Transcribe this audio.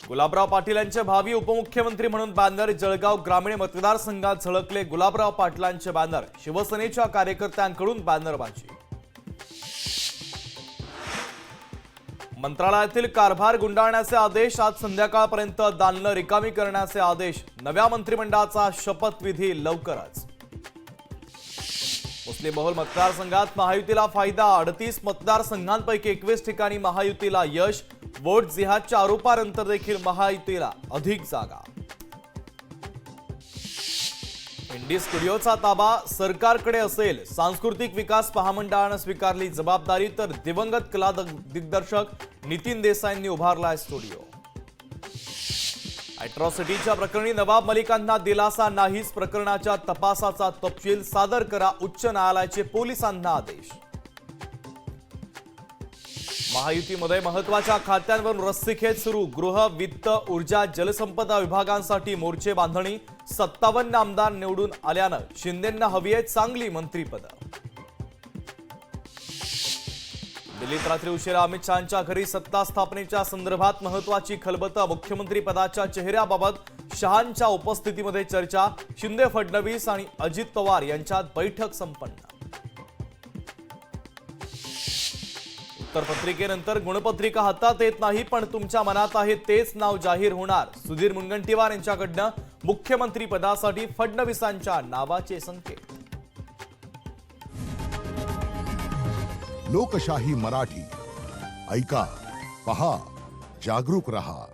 गुलाबराव पाटील यांचे भावी उपमुख्यमंत्री म्हणून बॅनर जळगाव ग्रामीण मतदारसंघात झळकले गुलाबराव पाटलांचे बॅनर शिवसेनेच्या कार्यकर्त्यांकडून बॅनरबाजी। मंत्रालयातील कारभार गुंडाळण्याचे आदेश आज संध्याकाळपर्यंत दालनं रिकामी करण्याचे आदेश। नव्या मंत्रिमंडळाचा शपथविधी लवकरच। मुस्लिम बहुल मतदारसंघात महायुतीला फायदा 38 मतदारसंघांपैकी 21 ठिकाणी महायुतीला यश। वोट जिहादच्या आरोपानंतर देखील महायुतीला अधिक जागा। इंडी स्टुडिओचा ताबा सरकारकडे असेल। सांस्कृतिक विकास महामंडळाने स्वीकारली जबाबदारी तर दिवंगत कला दिग्दर्शक नितीन देसाईंनी उभारलाय स्टुडिओ। अॅट्रॉसिटीच्या प्रकरणी नवाब मलिकांना दिलासा नाहीच। प्रकरणाच्या तपासाचा तपशील सादर करा उच्च न्यायालयाचे पोलिसांना आदेश। महायुतीमध्ये महत्त्वाच्या खात्यांवरून रस्सीखेच सुरू। गृह वित्त ऊर्जा जलसंपदा विभागांसाठी मोर्चे बांधणी। 57 आमदार निवडून आल्यानं शिंदेंना हवी आहेत चांगली मंत्रिपद। दिल्लीत रात्री उशिरा अमित शहांच्या घरी सत्ता स्थापनेच्या संदर्भात महत्त्वाची खलबतं। मुख्यमंत्री पदाच्या चेहऱ्याबाबत शहांच्या उपस्थितीमध्ये चर्चा। शिंदे फडणवीस आणि अजित पवार यांच्यात बैठक संपन्न। उत्तरपत्रिकेनंतर गुणपत्रिका हातात येत नाही पण तुमच्या मनात आहे तेच नाव जाहीर होणार। सुधीर मुनगंटीवार यांच्याकडनं मुख्यमंत्री पदासाठी फडणवीसांच्या नावाचे संकेत। लोकशाही मराठी ऐका, पहा, जागरूक रहा।